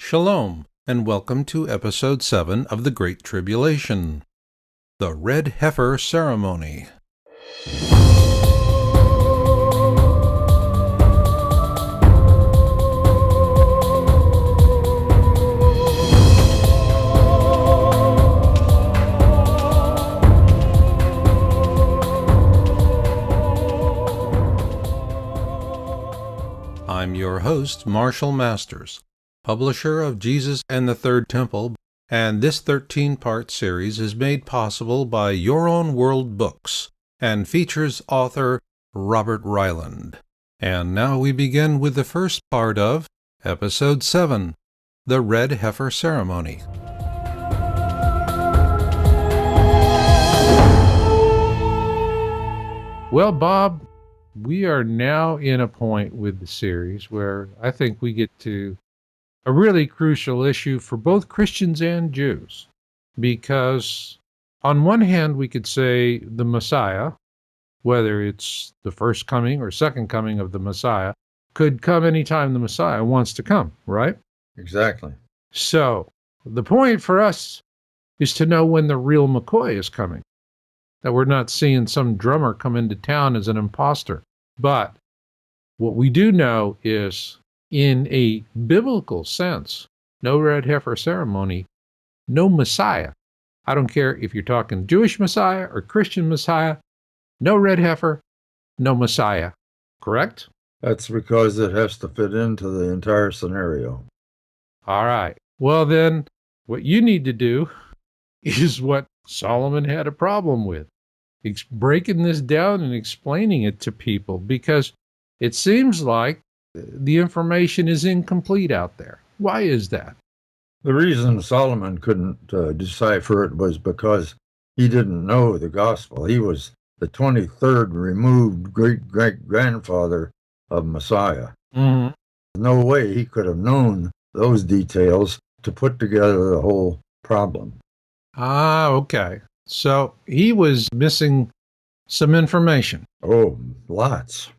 Shalom, and welcome to Episode 7 of the Great Tribulation, the Red Heifer Ceremony. I'm your host, Marshall Masters, publisher of Jesus and the Third Temple, and this 13-part series is made possible by Your Own World Books and features author Robert Ryland. And now we begin with the first part of Episode 7, the Red Heifer Ceremony. Well, Bob, we are now in a point with the series where I think we get to a really crucial issue for both Christians and Jews. Because on one hand, we could say the Messiah, whether it's the first coming or second coming of the Messiah, could come anytime the Messiah wants to come, right? Exactly. So the point for us is to know when the real McCoy is coming, that we're not seeing some drummer come into town as an imposter. But what we do know is, in a biblical sense, no red heifer ceremony, no Messiah. I don't care if you're talking Jewish Messiah or Christian Messiah, no red heifer, no Messiah. Correct? That's because it has to fit into the entire scenario. All right. Well, then, what you need to do is what Solomon had a problem with. Breaking this down and explaining it to people, because it seems like the information is incomplete out there. Why is that? The reason Solomon couldn't decipher it was because he didn't know the gospel. He was the 23rd removed great-great-grandfather of Messiah. Mm-hmm. No way he could have known those details to put together the whole problem. Ah, okay. So he was missing some information. Oh, lots.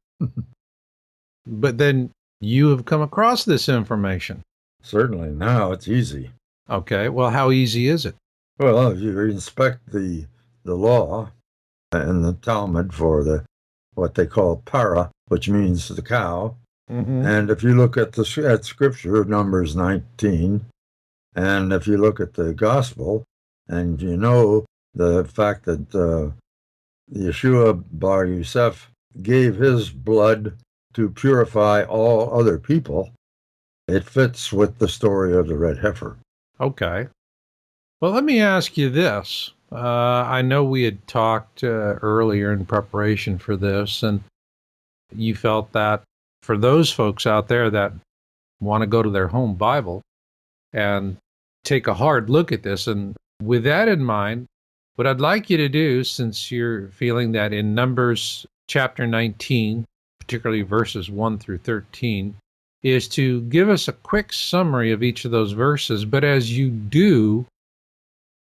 But then you have come across this information. Certainly. Now it's easy. Okay. Well, how easy is it? Well, if you inspect the law and the Talmud for what they call para, which means the cow, and if you look at at Scripture, Numbers 19, and if you look at the Gospel, and you know the fact that Yeshua Bar Yosef gave his blood to purify all other people, it fits with the story of the red heifer. Okay. Well, let me ask you this. I know we had talked earlier in preparation for this, and you felt that for those folks out there that want to go to their home Bible and take a hard look at this, and with that in mind, what I'd like you to do, since you're feeling that in Numbers chapter 19, particularly verses 1 through 13, is to give us a quick summary of each of those verses. But as you do,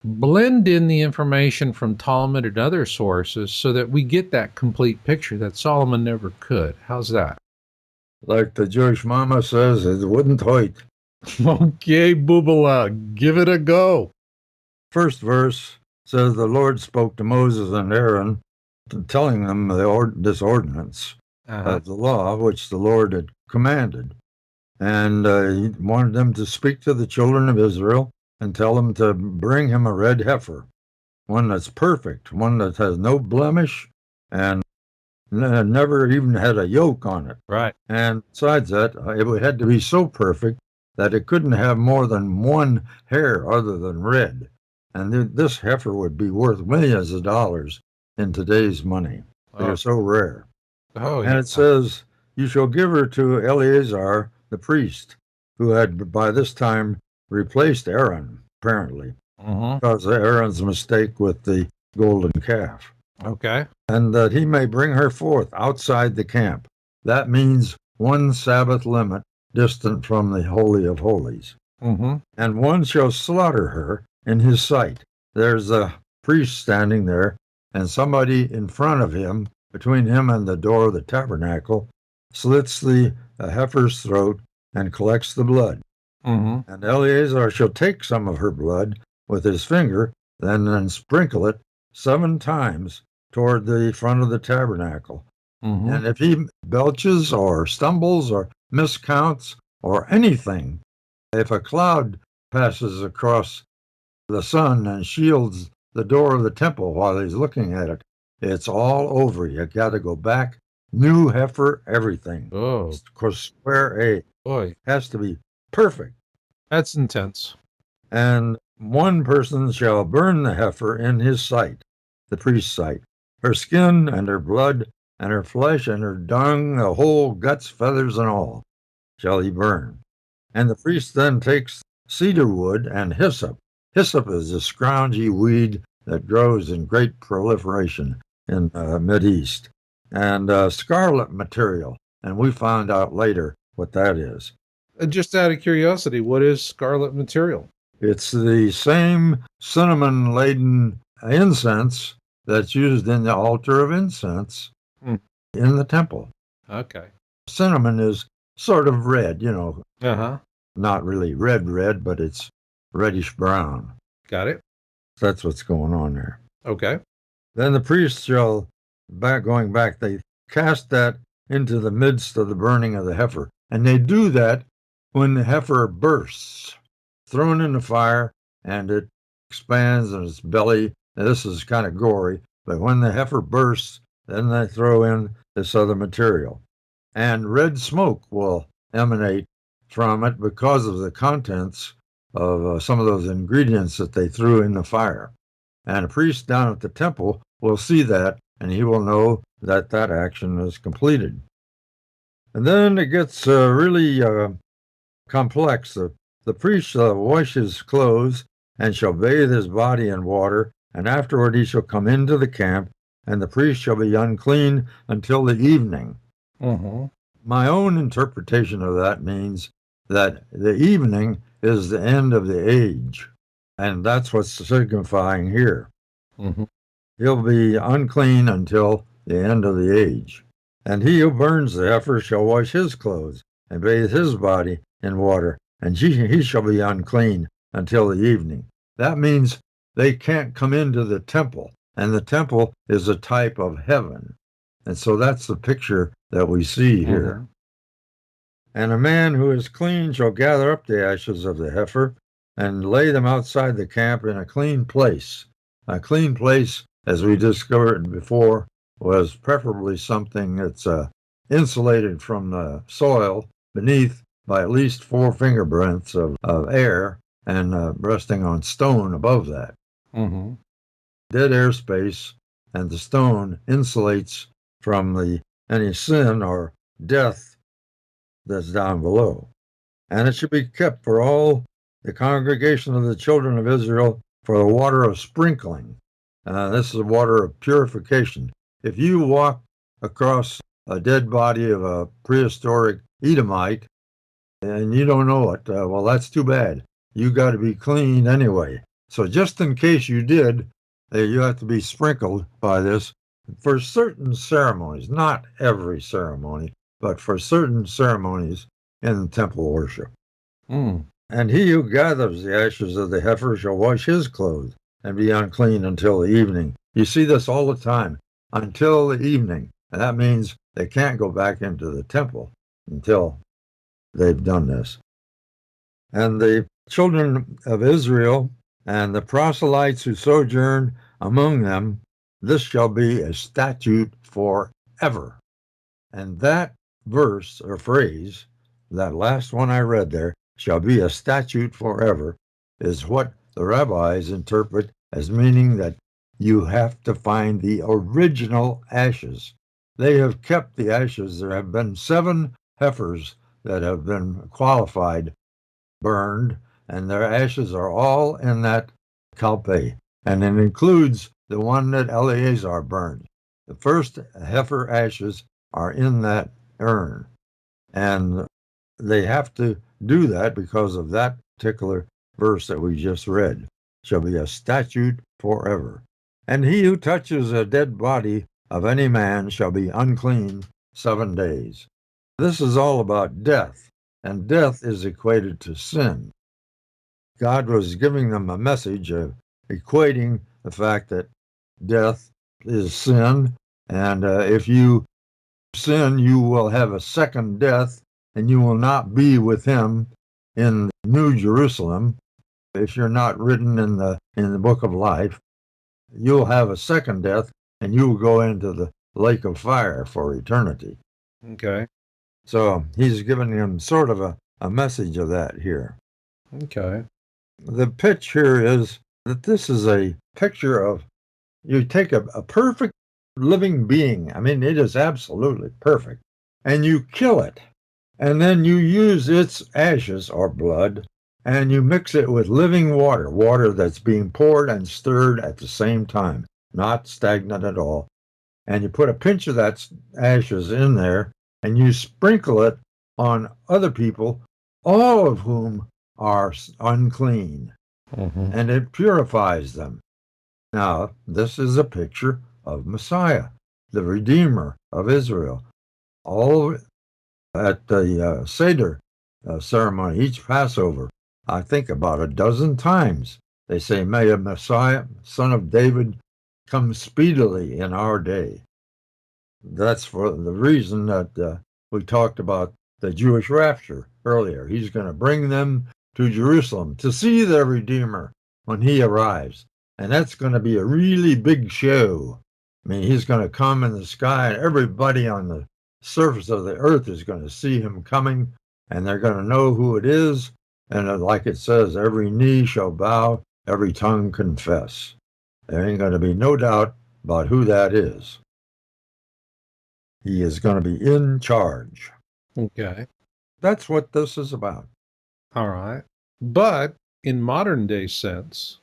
blend in the information from Talmud and other sources so that we get that complete picture that Solomon never could. How's that? Like the Jewish mama says, it wouldn't hurt. Okay, Boobala, give it a go. First verse says the Lord spoke to Moses and Aaron, telling them this ordinance of the law which the Lord had commanded. And he wanted them to speak to the children of Israel and tell them to bring him a red heifer, one that's perfect, one that has no blemish and never even had a yoke on it. Right. And besides that, it had to be so perfect that it couldn't have more than one hair other than red. And this heifer would be worth millions of dollars in today's money. They're so rare. Oh, and it says, you shall give her to Eleazar, the priest, who had by this time replaced Aaron, apparently, because of Aaron's mistake with the golden calf. Okay. And that he may bring her forth outside the camp. That means one Sabbath limit distant from the Holy of Holies. And one shall slaughter her in his sight. There's a priest standing there, and somebody in front of him, between him and the door of the tabernacle, slits the heifer's throat and collects the blood. Mm-hmm. And Eleazar shall take some of her blood with his finger, then sprinkle it 7 times toward the front of the tabernacle. Mm-hmm. And if he belches or stumbles or miscounts or anything, if a cloud passes across the sun and shields the door of the temple while he's looking at it, it's all over. You got to go back. New heifer, everything. Oh, Of course, square A. boy. Has to be perfect. That's intense. And one person shall burn the heifer in his sight, the priest's sight, her skin and her blood and her flesh and her dung, the whole guts, feathers, and all shall he burn. And the priest then takes cedar wood and hyssop. Hyssop is a scroungy weed that grows in great proliferation in Mideast, and scarlet material. And we found out later what that is. Just out of curiosity, what is scarlet material? It's the same cinnamon-laden incense that's used in the altar of incense in the temple. Okay. Cinnamon is sort of red, Uh-huh. not really red, but it's reddish-brown. Got it. That's what's going on there. Okay. Then the priest shall, going back, they cast that into the midst of the burning of the heifer. And they do that when the heifer bursts, thrown in the fire, and it expands in its belly. Now, this is kind of gory, but when the heifer bursts, then they throw in this other material. And red smoke will emanate from it because of the contents of some of those ingredients that they threw in the fire. And a priest down at the temple will see that, and he will know that that action is completed. And then it gets really complex. The priest shall wash his clothes and shall bathe his body in water, and afterward he shall come into the camp, and the priest shall be unclean until the evening. Mm-hmm. My own interpretation of that means that the evening is the end of the age, and that's what's signifying here. Mm-hmm. He'll be unclean until the end of the age. And he who burns the heifer shall wash his clothes and bathe his body in water, and he shall be unclean until the evening. That means they can't come into the temple, and the temple is a type of heaven. And so that's the picture that we see here. Mm-hmm. And a man who is clean shall gather up the ashes of the heifer and lay them outside the camp in a clean place. A clean place, as we discovered before, was preferably something that's insulated from the soil beneath by at least 4 fingerprints of air and resting on stone above that. Mm-hmm. Dead airspace, and the stone insulates from any sin or death that's down below. And it should be kept for all the congregation of the children of Israel for the water of sprinkling. This is water of purification. If you walk across a dead body of a prehistoric Edomite and you don't know it, well, that's too bad. You got to be clean anyway. So just in case you did, you have to be sprinkled by this for certain ceremonies, not every ceremony, but for certain ceremonies in temple worship. Mm. And he who gathers the ashes of the heifer shall wash his clothes and be unclean until the evening. You see this all the time, until the evening. And that means they can't go back into the temple until they've done this. And the children of Israel and the proselytes who sojourn among them, this shall be a statute forever. And that verse or phrase, that last one I read there, shall be a statute forever, is what the rabbis interpret as meaning that you have to find the original ashes. They have kept the ashes. There have been 7 heifers that have been qualified, burned, and their ashes are all in that kalpeh, and it includes the one that Eleazar burned. The first heifer ashes are in that urn, and they have to do that because of that particular verse that we just read. Shall be a statute forever. And he who touches a dead body of any man shall be unclean 7 days. This is all about death, and death is equated to sin. God was giving them a message of equating the fact that death is sin, and if you sin, you will have a second death, and you will not be with him in New Jerusalem. If you're not written in the book of life, you'll have a second death, and you will go into the lake of fire for eternity. Okay. So he's giving him sort of a message of that here. Okay. The pitch here is that this is a picture of, you take a perfect living being. I mean, it is absolutely perfect. And you kill it. And then you use its ashes or blood, and you mix it with living water, water that's being poured and stirred at the same time, not stagnant at all. And you put a pinch of that ashes in there, and you sprinkle it on other people, all of whom are unclean, and it purifies them. Now, this is a picture of Messiah, the Redeemer of Israel. All at the Seder ceremony, each Passover, I think about a dozen times, they say, "May a Messiah, son of David, come speedily in our day." That's for the reason that we talked about the Jewish rapture earlier. He's going to bring them to Jerusalem to see their Redeemer when he arrives. And that's going to be a really big show. I mean, he's going to come in the sky, and everybody on the surface of the earth is going to see him coming, and they're going to know who it is. And like it says, every knee shall bow, every tongue confess. There ain't going to be no doubt about who that is. He is going to be in charge. Okay. That's what this is about. All right. But in modern day sense,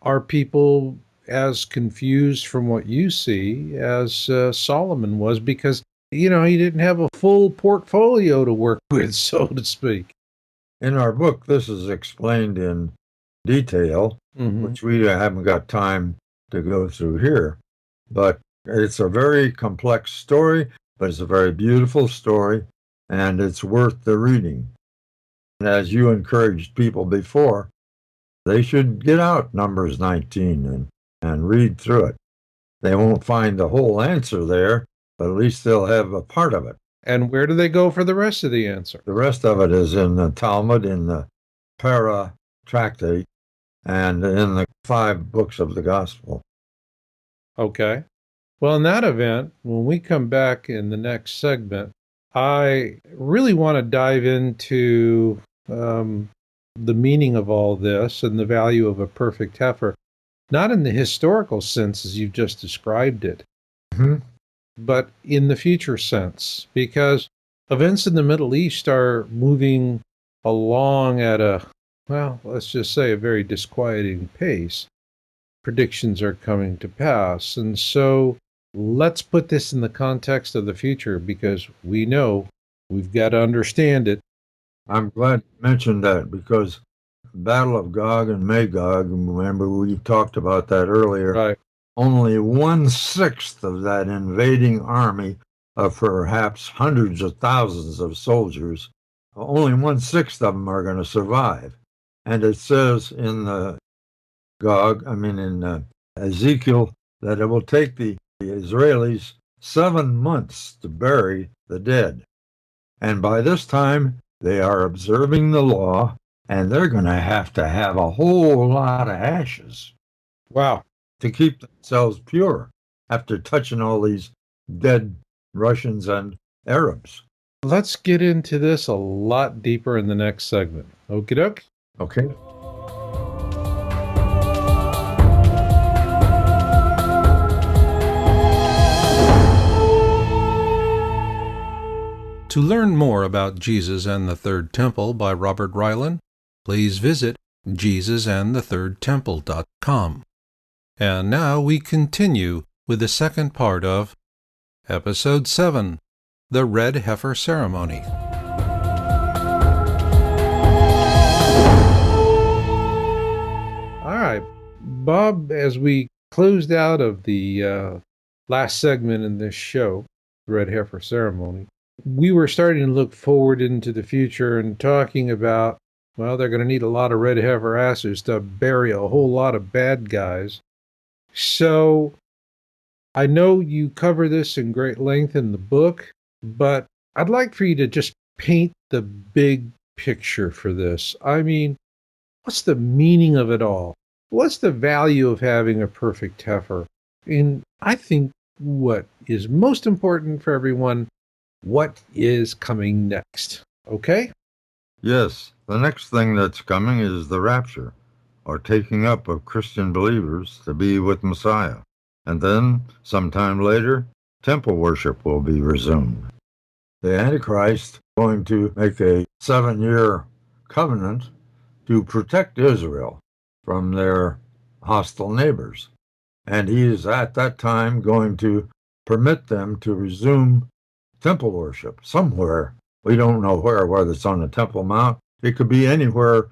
are people as confused from what you see as Solomon was? Because, he didn't have a full portfolio to work with, so to speak. In our book, this is explained in detail, which we haven't got time to go through here. But it's a very complex story, but it's a very beautiful story, and it's worth the reading. And as you encouraged people before, they should get out Numbers 19 and read through it. They won't find the whole answer there, but at least they'll have a part of it. And where do they go for the rest of the answer? The rest of it is in the Talmud, in the Para Tractate, and in the 5 books of the Gospel. Okay. Well, in that event, when we come back in the next segment, I really want to dive into the meaning of all this and the value of a perfect heifer, not in the historical sense as you've just described it, but in the future sense, because events in the Middle East are moving along at let's just say a very disquieting pace. Predictions are coming to pass. And so let's put this in the context of the future, because we know we've got to understand it. I'm glad you mentioned that, because the Battle of Gog and Magog, remember we talked about that earlier, Right. Only 1/6 of that invading army of perhaps hundreds of thousands of soldiers, only 1/6 of them are going to survive. And it says in in Ezekiel, that it will take the Israelis 7 months to bury the dead. And by this time, they are observing the law, and they're going to have a whole lot of ashes. Wow. To keep themselves pure after touching all these dead Russians and Arabs. Let's get into this a lot deeper in the next segment. Okie doke? Okay. To learn more about Jesus and the Third Temple by Robert Ryland, please visit JesusandTheThirdTemple.com. And now we continue with the second part of Episode 7, The Red Heifer Ceremony. All right, Bob, as we closed out of the last segment in this show, the Red Heifer Ceremony, we were starting to look forward into the future and talking about, well, they're going to need a lot of red heifer ashes to bury a whole lot of bad guys. So I know you cover this in great length in the book, but I'd like for you to just paint the big picture for this. I mean, what's the meaning of it all? What's the value of having a perfect heifer? And I think what is most important for everyone, what is coming next? Okay? Yes, the next thing that's coming is the rapture, or taking up of Christian believers to be with Messiah. And then, sometime later, temple worship will be resumed. The Antichrist is going to make a 7-year covenant to protect Israel from their hostile neighbors. And he is at that time going to permit them to resume temple worship somewhere. We don't know whether it's on the Temple Mount. It could be anywhere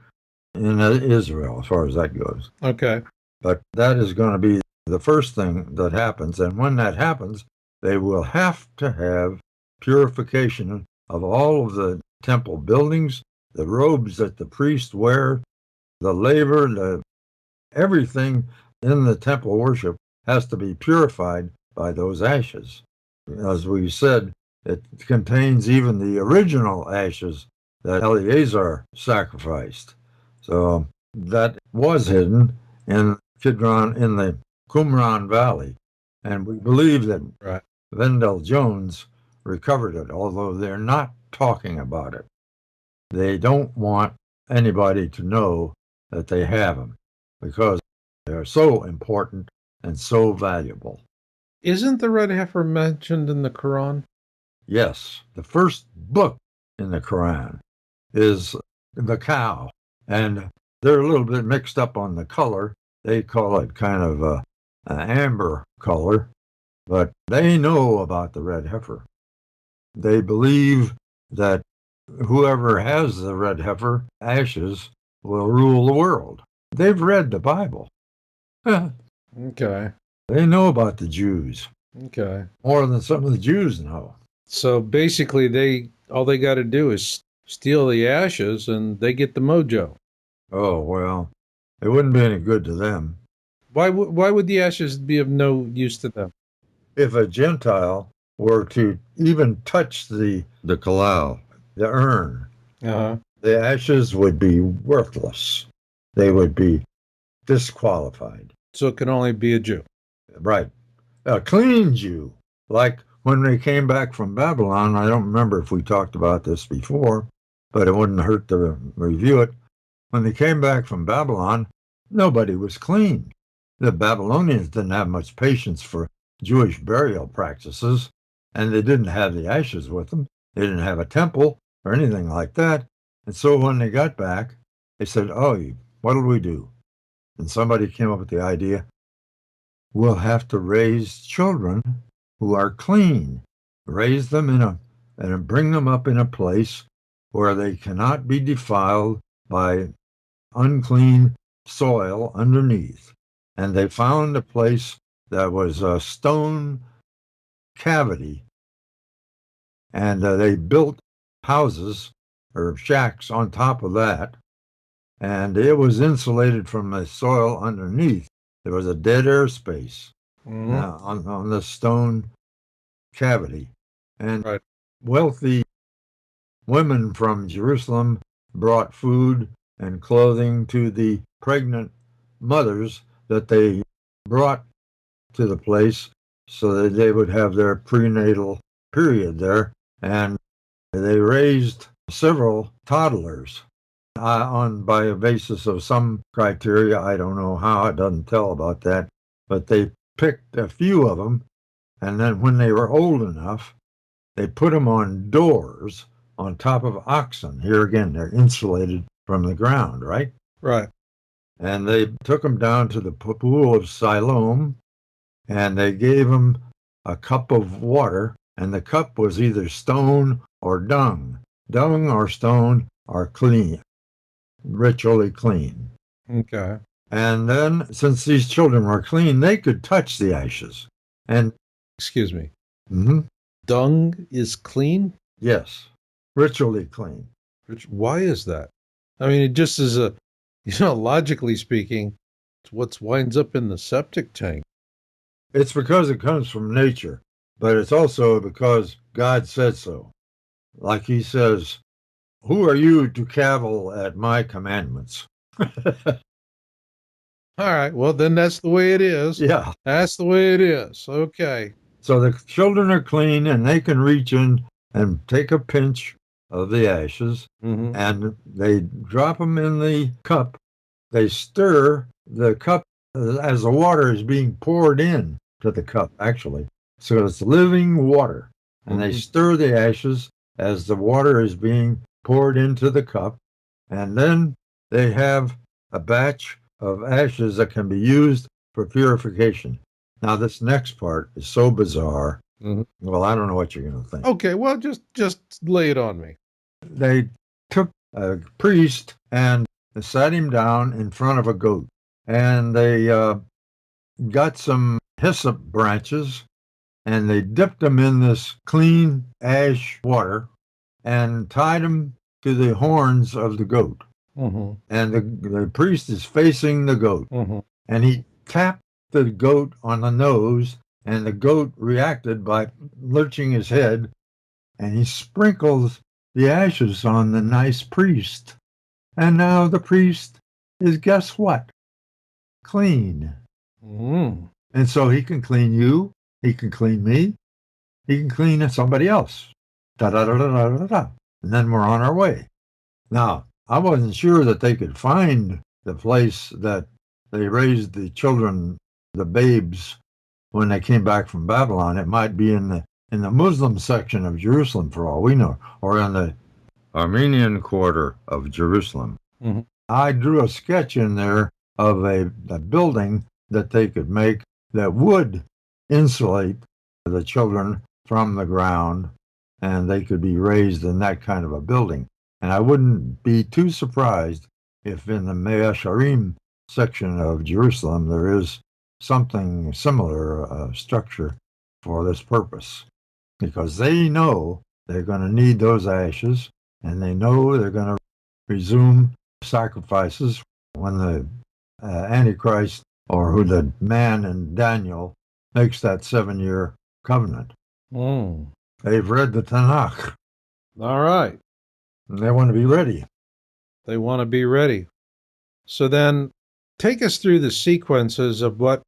in Israel as far as that goes. Okay. But that is going to be the first thing that happens. And when that happens, they will have to have purification of all of the temple buildings, the robes that the priests wear, the laver, everything in the temple worship has to be purified by those ashes. As we said, it contains even the original ashes that Eleazar sacrificed. So that was hidden in Kidron, in the Qumran Valley. And we believe that Vendel Jones recovered it, although they're not talking about it. They don't want anybody to know that they have them because they're so important and so valuable. Isn't the red heifer mentioned in the Quran? Yes, the first book in the Quran is the cow, and they're a little bit mixed up on the color. They call it kind of an amber color, but they know about the red heifer. They believe that whoever has the red heifer ashes will rule the world. They've read the Bible. Okay. They know about the Jews. Okay. More than some of the Jews know. So basically, all they got to do is steal the ashes, and they get the mojo. Oh, well, it wouldn't be any good to them. Why would the ashes be of no use to them? If a Gentile were to even touch the kalau, the urn, the ashes would be worthless. They would be disqualified. So it can only be a Jew. Right. A clean Jew. Like when they came back from Babylon, I don't remember if we talked about this before, but it wouldn't hurt to review it. When they came back from Babylon, nobody was clean. The Babylonians didn't have much patience for Jewish burial practices, and they didn't have the ashes with them. They didn't have a temple or anything like that. And so when they got back, they said, oh, what'll we do? And somebody came up with the idea, we'll have to raise children who are clean, raise them and bring them up in a place where they cannot be defiled by unclean soil underneath. And they found a place that was a stone cavity, and they built houses or shacks on top of that, and it was insulated from the soil underneath. There was a dead air space on the stone cavity. And wealthy women from Jerusalem brought food and clothing to the pregnant mothers that they brought to the place so that they would have their prenatal period there. And they raised several toddlers by a basis of some criteria. I don't know how, it doesn't tell about that, but they picked a few of them, and then when they were old enough, they put them on doors on top of oxen. Here again, they're insulated from the ground, right? Right. And they took them down to the pool of Siloam, and they gave them a cup of water, and the cup was either stone or dung. Dung or stone are clean, ritually clean. Okay. And then, since these children were clean, they could touch the ashes. And excuse me. Mm-hmm. Dung is clean? Yes, ritually clean. Why is that? I mean, it just is logically speaking, it's what winds up in the septic tank. It's because it comes from nature, but it's also because God said so. Like he says, who are you to cavil at my commandments? All right. Well, then that's the way it is. Yeah. That's the way it is. Okay. So the children are clean and they can reach in and take a pinch of the ashes and they drop them in the cup. They stir the cup as the water is being poured in to the cup, actually. So it's living water. And they stir the ashes as the water is being poured into the cup. And then they have a batch of ashes that can be used for purification. Now, this next part is so bizarre. Well, I don't know what you're going to think. Okay, well, just lay it on me. They took a priest and sat him down in front of a goat. And they got some hyssop branches and they dipped them in this clean ash water and tied them to the horns of the goat. And the priest is facing the goat. And he tapped the goat on the nose, and the goat reacted by lurching his head, and he sprinkles the ashes on the nice priest. And now the priest is, guess what? Clean. And so he can clean you, he can clean me, he can clean somebody else. Da-da-da-da-da-da-da. And then we're on our way. Now, I wasn't sure that they could find the place that they raised the children, the babes, when they came back from Babylon. It might be in the Muslim section of Jerusalem, for all we know, or in the Armenian quarter of Jerusalem. I drew a sketch in there of a building that they could make that would insulate the children from the ground, and they could be raised in that kind of a building. And I wouldn't be too surprised if in the Mea Sharim section of Jerusalem there is something similar structure for this purpose, because they know they're going to need those ashes, and they know they're going to resume sacrifices when the Antichrist, or who the man in Daniel, makes that 7-year covenant. They've read the Tanakh. All right. And they want to be ready. They want to be ready. So then take us through the sequences of what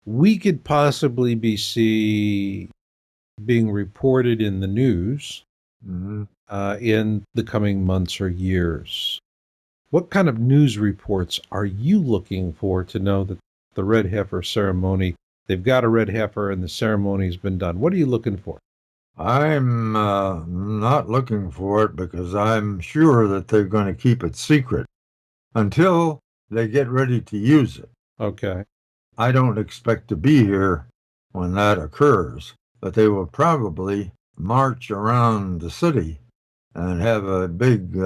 we could possibly see being reported in the news in the coming months or years. What kind of news reports are you looking for to know that the red heifer ceremony, they've got a red heifer and the ceremony's been done? What are you looking for? I'm not looking for it because I'm sure that they're going to keep it secret until they get ready to use it. Okay. I don't expect to be here when that occurs, but they will probably march around the city and have a big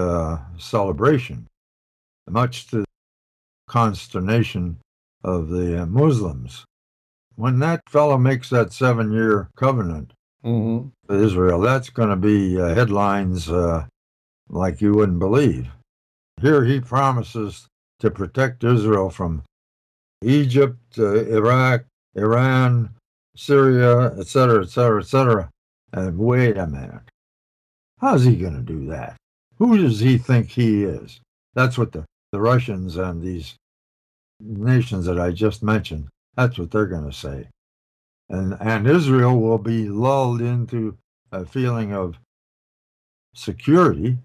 celebration, much to the consternation of the Muslims. When that fellow makes that 7-year covenant with Israel, that's going to be headlines like you wouldn't believe. Here he promises to protect Israel from Egypt, Iraq, Iran, Syria, etc., etc., etc. And wait a minute. How's he going to do that? Who does he think he is? That's what the Russians and these nations that I just mentioned, that's what they're going to say. And Israel will be lulled into a feeling of security.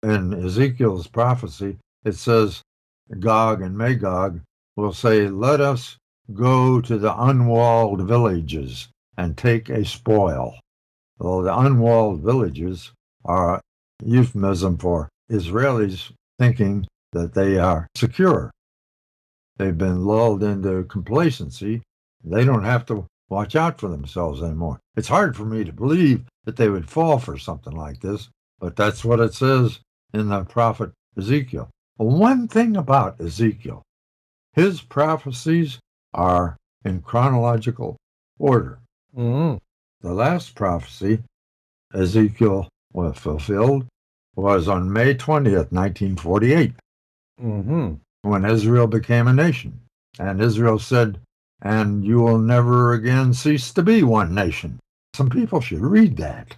In Ezekiel's prophecy, it says Gog and Magog will say, let us go to the unwalled villages and take a spoil. Well, the unwalled villages are a euphemism for Israelis thinking that they are secure. They've been lulled into complacency. They don't have to watch out for themselves anymore. It's hard for me to believe that they would fall for something like this, but that's what it says in the prophet Ezekiel. One thing about Ezekiel, his prophecies are in chronological order. The last prophecy, Ezekiel was fulfilled was on May 20th, 1948, when Israel became a nation. And Israel said, "And you will never again cease to be one nation." Some people should read that.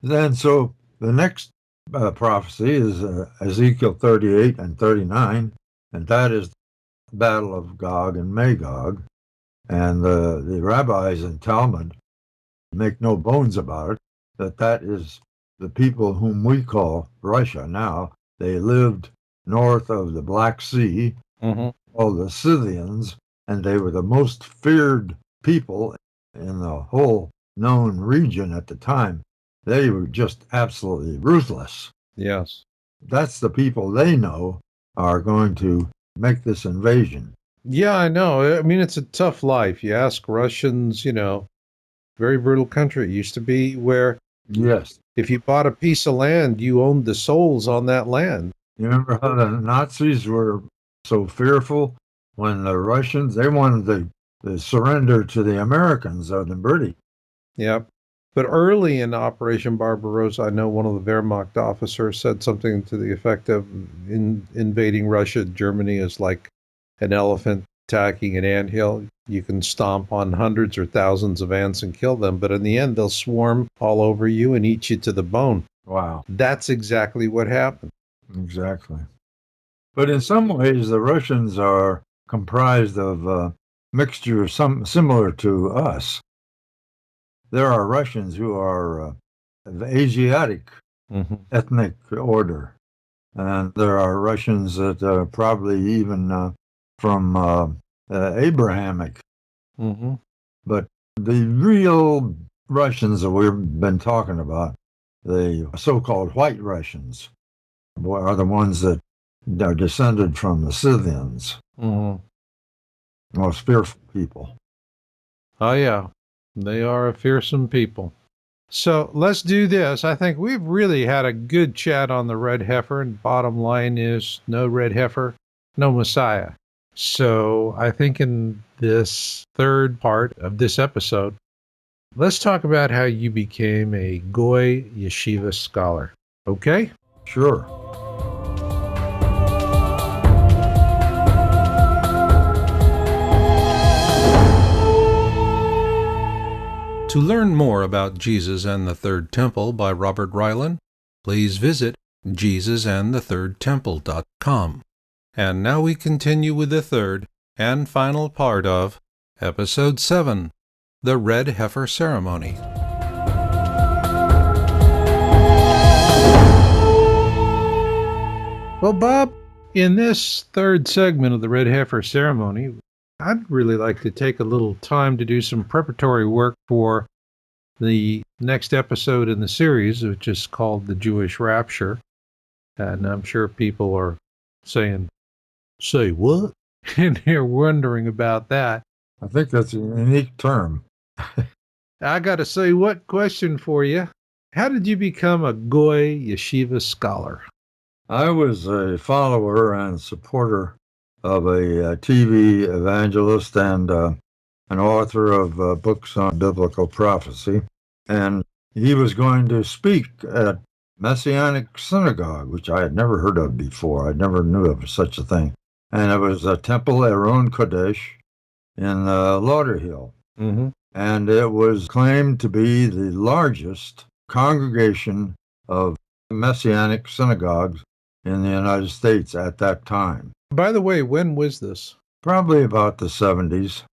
Then, so the next prophecy is Ezekiel 38 and 39, and that is the battle of Gog and Magog. And the rabbis in Talmud make no bones about it, that is the people whom we call Russia now. They lived north of the Black Sea, called the Scythians, and they were the most feared people in the whole known region at the time. They were just absolutely ruthless. Yes. That's the people they know are going to make this invasion. Yeah, I know. I mean, it's a tough life. You ask Russians, very brutal country. It used to be where Yes. if you bought a piece of land, you owned the souls on that land. You remember how the Nazis were so fearful when the Russians, they wanted to surrender to the Americans or the British. Yep. But early in Operation Barbarossa, I know one of the Wehrmacht officers said something to the effect of invading Russia, Germany is like an elephant attacking an anthill. You can stomp on hundreds or thousands of ants and kill them, but in the end, they'll swarm all over you and eat you to the bone. Wow. That's exactly what happened. Exactly. But in some ways, the Russians are comprised of a mixture similar to us. There are Russians who are of Asiatic ethnic order, and there are Russians that are probably even from Abrahamic. But the real Russians that we've been talking about, the so-called white Russians, are the ones that are descended from the Scythians. Most fearful people. Oh, yeah. They are a fearsome people. So let's do this. I think we've really had a good chat on the red heifer, and bottom line is no red heifer, no Messiah. So I think in this third part of this episode, let's talk about how you became a Goy Yeshiva scholar. Okay? Sure. To learn more about Jesus and the Third Temple by Robert Ryland, please visit JesusandTheThirdTemple.com. And now we continue with the third and final part of Episode 7, The Red Heifer Ceremony. Well, Bob, in this third segment of the Red Heifer Ceremony, I'd really like to take a little time to do some preparatory work for the next episode in the series, which is called The Jewish Rapture. And I'm sure people are saying, "Say what?" And they're wondering about that. I think that's a unique term. I got a say what question for you. How did you become a Goy Yeshiva scholar? I was a follower and supporter of a TV evangelist and an author of books on biblical prophecy. And he was going to speak at Messianic Synagogue, which I had never heard of before. I never knew of such a thing. And it was a Temple Aron Kodesh in Lauderhill. And it was claimed to be the largest congregation of Messianic synagogues in the United States at that time. By the way, when was this? Probably about the 70s,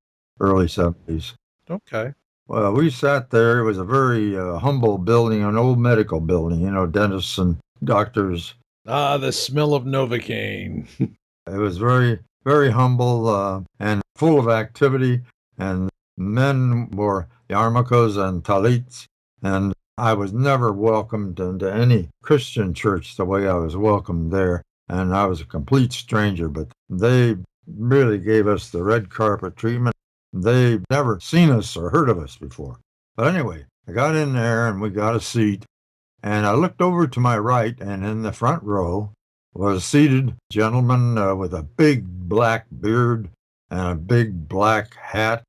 early 70s. Okay. Well, we sat there. It was a very humble building, an old medical building, dentists and doctors. Ah, the smell of Novocaine. It was very, very humble and full of activity, and men wore yarmulkes and talits, and I was never welcomed into any Christian church the way I was welcomed there, and I was a complete stranger, but they really gave us the red carpet treatment. They'd never seen us or heard of us before. But anyway, I got in there and we got a seat, and I looked over to my right, and in the front row was seated a gentleman with a big black beard and a big black hat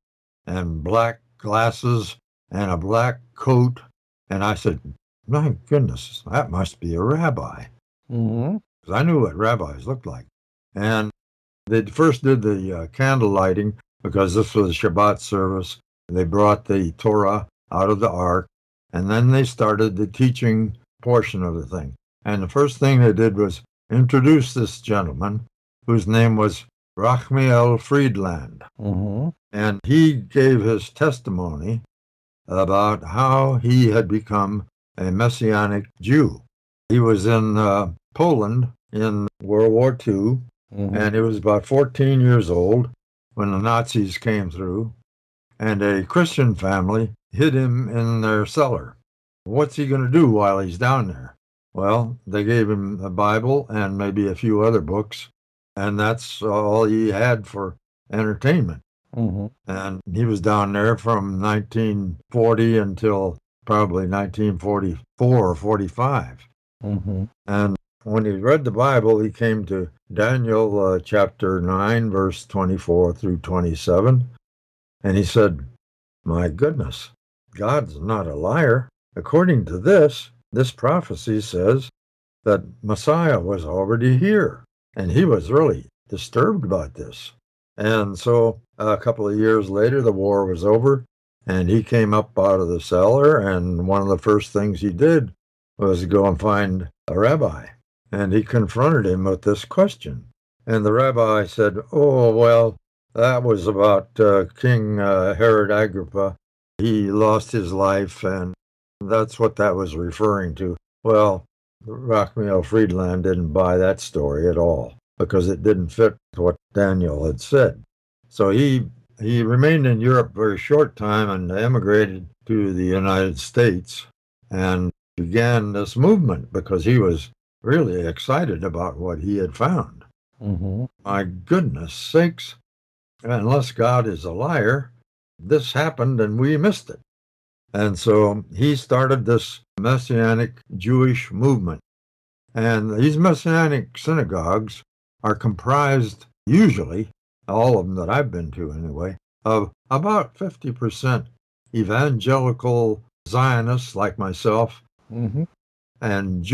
and black glasses and a black coat. And I said, my goodness, that must be a rabbi. Mm-hmm. 'Cause I knew what rabbis looked like. And they first did the candle lighting because this was a Shabbat service. They brought the Torah out of the ark, and then they started the teaching portion of the thing. And the first thing they did was introduce this gentleman whose name was Rachmiel Friedland. Mm-hmm. And he gave his testimony about how he had become a Messianic Jew. He was in Poland in World War II, Mm-hmm. and he was about 14 years old when the Nazis came through, and a Christian family hid him in their cellar. What's he going to do while he's down there? Well, they gave him a Bible and maybe a few other books, and that's all he had for entertainment. Mm-hmm. And he was down there from 1940 until probably 1944 or 45. Mm-hmm. And when he read the Bible, he came to Daniel chapter 9, verse 24 through 27. And he said, my goodness, God's not a liar. According to this prophecy says that Messiah was already here. And he was really disturbed about this. And so a couple of years later, the war was over, and he came up out of the cellar, and one of the first things he did was go and find a rabbi. And he confronted him with this question. And the rabbi said, oh, well, that was about King Herod Agrippa. He lost his life, and that's what that was referring to. Well, Rachmiel Friedland didn't buy that story at all, because it didn't fit what Daniel had said. So he remained in Europe a very short time and emigrated to the United States and began this movement because he was really excited about what he had found. Mm-hmm. My goodness sakes, unless God is a liar, this happened and we missed it. And so he started this Messianic Jewish movement. And these Messianic synagogues are comprised usually, all of them that I've been to anyway, of about 50% evangelical Zionists like myself, Mm-hmm. and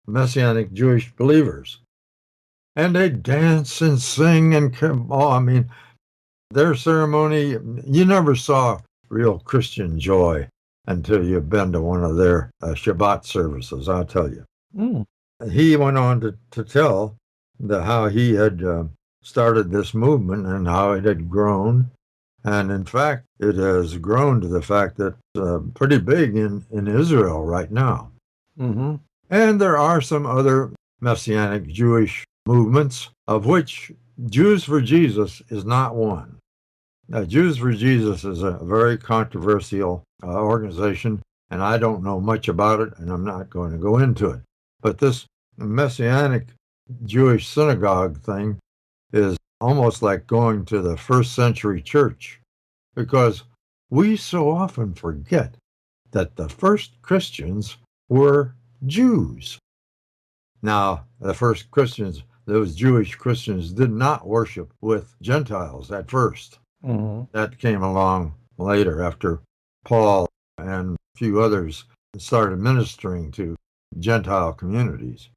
Messianic Jewish believers. And they dance and sing and I mean, their ceremony, you never saw real Christian joy until you've been to one of their Shabbat services, I'll tell you. Mm. He went on to tell how he had started this movement and how it had grown. And in fact, it has grown to the fact that it's pretty big in Israel right now. Mm-hmm. And there are some other Messianic Jewish movements, of which Jews for Jesus is not one. Now, Jews for Jesus is a very controversial organization, and I don't know much about it, and I'm not going to go into it. But this Messianic Jewish synagogue thing is almost like going to the first century church, because we so often forget that the first Christians were Jews. Now, the first Christians, those Jewish Christians, did not worship with Gentiles at first. Mm-hmm. That came along later after Paul and a few others started ministering to Gentile communities.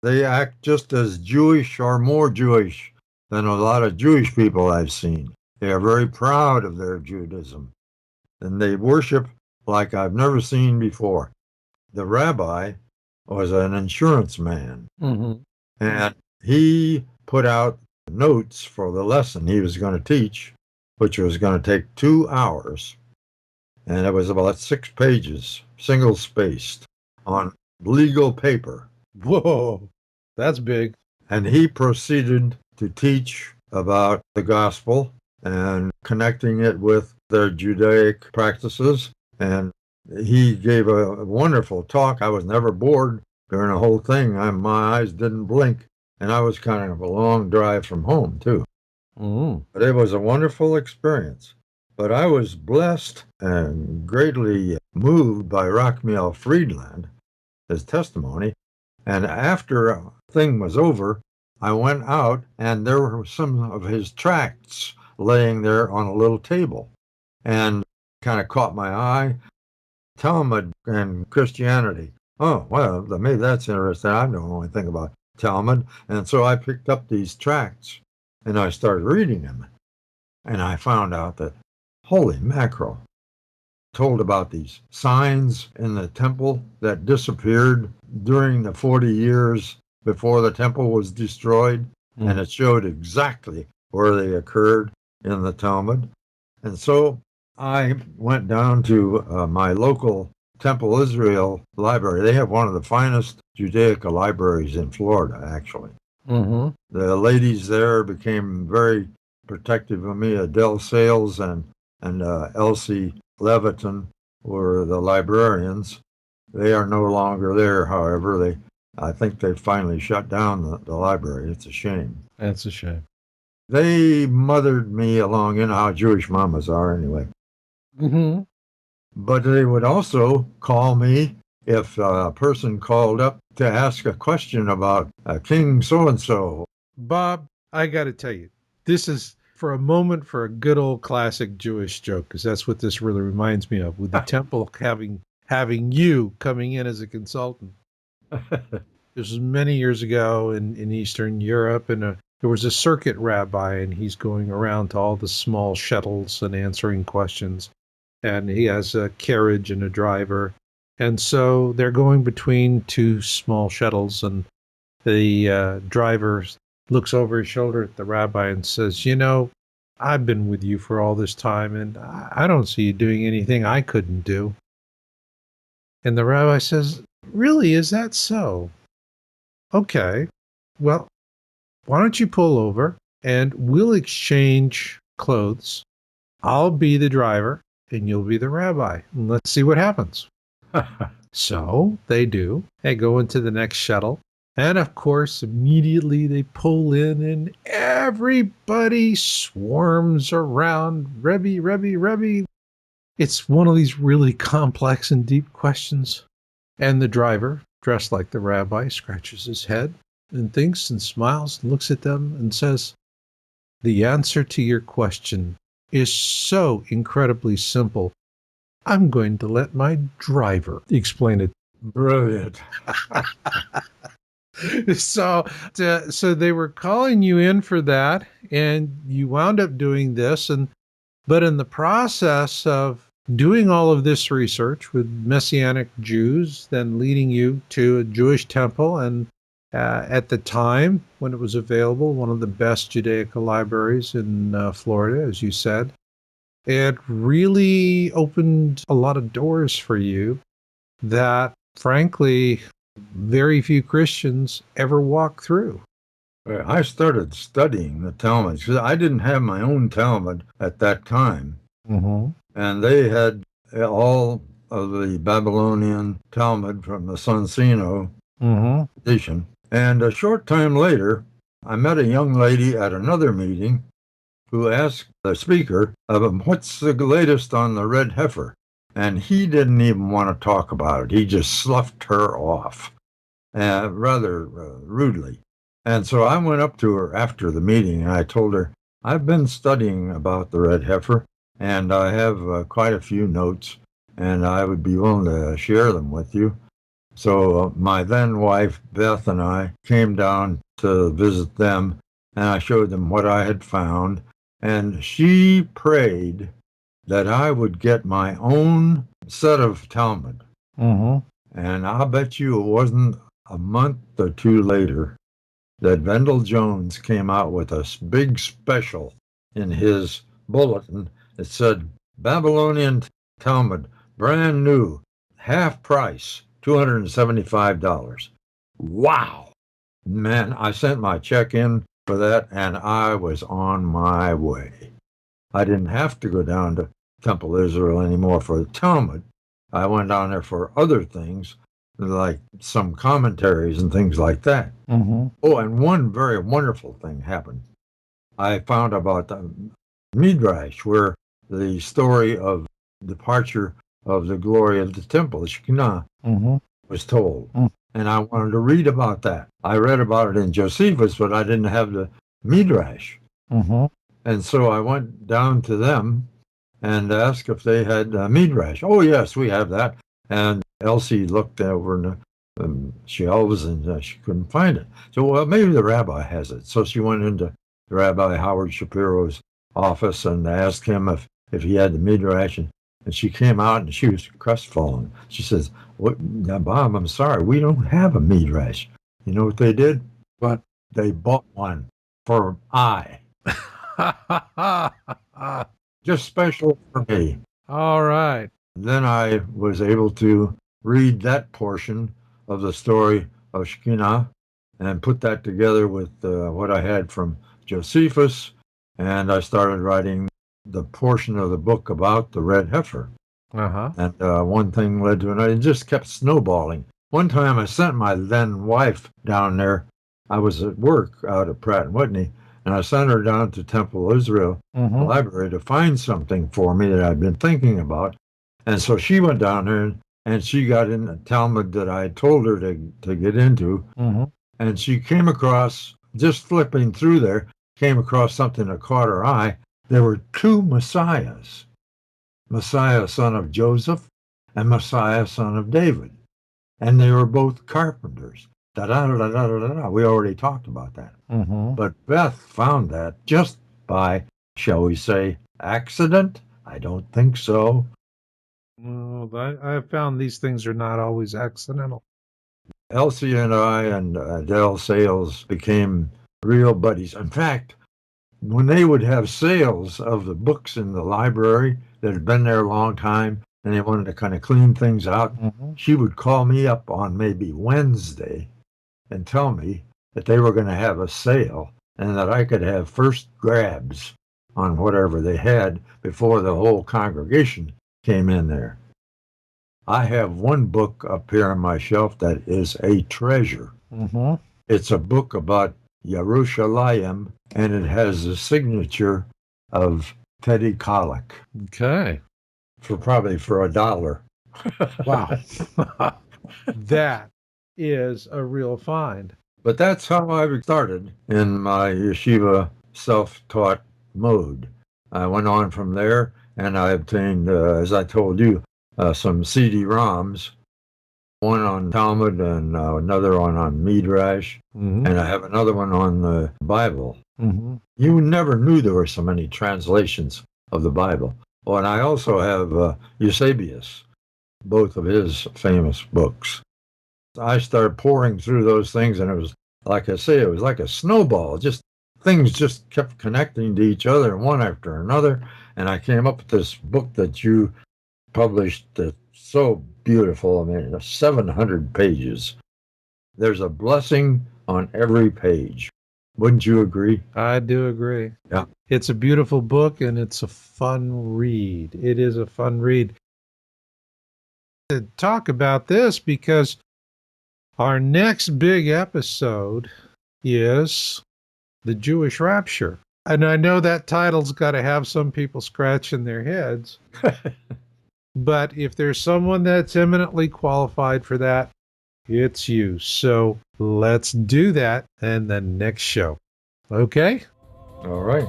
They act just as Jewish or more Jewish than a lot of Jewish people I've seen. They are very proud of their Judaism, and they worship like I've never seen before. The rabbi was an insurance man, Mm-hmm. and he put out notes for the lesson he was going to teach, which was going to take 2 hours, and it was about 6 pages, single-spaced, on legal paper. Whoa, that's big. And he proceeded to teach about the gospel and connecting it with their Judaic practices. And he gave a wonderful talk. I was never bored during the whole thing. My eyes didn't blink, and I was kind of a long drive from home, too. Mm-hmm. But it was a wonderful experience. But I was blessed and greatly moved by Rachmiel Friedland, his testimony. And after the thing was over, I went out, and there were some of his tracts laying there on a little table, and kind of caught my eye. Talmud and Christianity. Oh, well, maybe that's interesting. I don't know anything about Talmud. And so I picked up these tracts and I started reading them. And I found out that, holy mackerel, told about these signs in the temple that disappeared during the 40 years before the temple was destroyed. And it showed exactly where they occurred in the Talmud. And so I went down to my local Temple Israel library. They have one of the finest Judaica libraries in Florida, actually. Mm-hmm. The ladies there became very protective of me. Adele Sales and Elsie Leviton were the librarians. They are no longer there, however. I think they finally shut down the library. It's a shame. That's a shame. They mothered me along, you know how Jewish mamas are anyway. Mm-hmm. But they would also call me if a person called up to ask a question about King so-and-so. Bob, I got to tell you, this is for a moment for a good old classic Jewish joke, because that's what this really reminds me of, with the temple having you coming in as a consultant. This was many years ago in Eastern Europe, and there was a circuit rabbi, and he's going around to all the small shuttles and answering questions. And he has a carriage and a driver. And so they're going between two small shuttles, and the driver looks over his shoulder at the rabbi and says, "You know, I've been with you for all this time, and I don't see you doing anything I couldn't do." And the rabbi says, "Really, is that so? Okay, well, why don't you pull over and we'll exchange clothes. I'll be the driver and you'll be the rabbi. And let's see what happens." So they do. They go into the next shuttle. And of course, immediately they pull in and everybody swarms around. Rebbe. It's one of these really complex and deep questions. And the driver, dressed like the rabbi, scratches his head and thinks and smiles and looks at them and says, "The answer to your question is so incredibly simple. I'm going to let my driver explain it." Brilliant. So they were calling you in for that, and you wound up doing this. But in the process of doing all of this research with Messianic Jews, then leading you to a Jewish temple, and at the time when it was available, one of the best Judaica libraries in Florida, as you said, it really opened a lot of doors for you that, frankly, very few Christians ever walk through. I started studying the Talmud because I didn't have my own Talmud at that time. Mm-hmm. And they had all of the Babylonian Talmud from the Sonsino edition. And a short time later, I met a young lady at another meeting who asked the speaker, "What's the latest on the red heifer?" And he didn't even want to talk about it. He just sloughed her off, rather rudely. And so I went up to her after the meeting and I told her, "I've been studying about the red heifer and I have quite a few notes and I would be willing to share them with you." So my then wife, Beth, and I came down to visit them and I showed them what I had found. And she prayed that I would get my own set of Talmud. Mm-hmm. And I'll bet you it wasn't a month or two later that Vendell Jones came out with a big special in his bulletin. It said, "Babylonian Talmud, brand new, half price, $275. Wow! Man, I sent my check in for that and I was on my way. I didn't have to go down to Temple Israel anymore for the Talmud. I went down there for other things, like some commentaries and things like that. Mm-hmm. Oh, and one very wonderful thing happened. I found about the Midrash, where the story of departure of the glory of the temple, the Shekinah, was told. And I wanted to read about that. I read about it in Josephus, but I didn't have the Midrash. And so I went down to them and asked if they had midrash. Oh, yes, we have that. And Elsie looked over in the shelves, and she couldn't find it. So, well, maybe the rabbi has it. So she went into Rabbi Howard Shapiro's office and asked him if he had the midrash. And she came out, and she was crestfallen. She says, "What, now, Bob, I'm sorry, we don't have a midrash." You know what they did? What? They bought one for I. Just special for me. All right. Then I was able to read that portion of the story of Shekinah and put that together with what I had from Josephus, and I started writing the portion of the book about the red heifer. Uh-huh. And one thing led to another. It just kept snowballing. One time I sent my then wife down there. I was at work out at Pratt and Whitney, and I sent her down to Temple Israel Library to find something for me that I'd been thinking about. And so she went down there, and she got in the Talmud that I told her to get into. And she came across, just flipping through there, came across something that caught her eye. There were two Messiahs, Messiah son of Joseph and Messiah son of David. And they were both carpenters. Da-da-da-da-da-da-da. We already talked about that. But Beth found that just by, shall we say, accident? I don't think so. Well, I have found these things are not always accidental. Elsie and I and Adele Sales became real buddies. In fact, when they would have sales of the books in the library that had been there a long time and they wanted to kind of clean things out, she would call me up on maybe Wednesday and tell me that they were going to have a sale and that I could have first grabs on whatever they had before the whole congregation came in there. I have one book up here on my shelf that is a treasure. It's a book about Yerushalayim, and it has the signature of Teddy Kollek. Okay. Probably for $1. Wow. That is a real find. But that's how I started in my yeshiva self-taught mode. I went on from there, and I obtained, as I told you, some CD-ROMs, one on Talmud and another one on Midrash, and I have another one on the Bible. You never knew there were so many translations of the Bible. Oh, and I also have Eusebius, both of his famous books. I started pouring through those things, and it was, like I say, it was like a snowball. Things just kept connecting to each other, one after another, and I came up with this book that you published that's so beautiful. I mean, 700 pages. There's a blessing on every page. Wouldn't you agree? I do agree. Yeah. It's a beautiful book, and it's a fun read. It is a fun read. To talk about this, because our next big episode is the Jewish Rapture. And I know that title's got to have some people scratching their heads. But if there's someone that's eminently qualified for that, it's you. So let's do that in the next show. Okay? All right.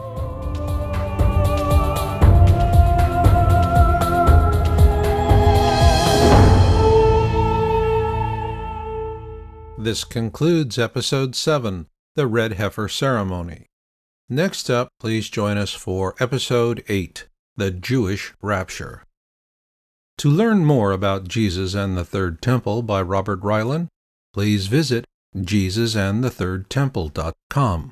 This concludes Episode 7, The Red Heifer Ceremony. Next up, please join us for Episode 8, The Jewish Rapture. To learn more about Jesus and the Third Temple by Robert Ryland, please visit JesusandTheThirdTemple.com.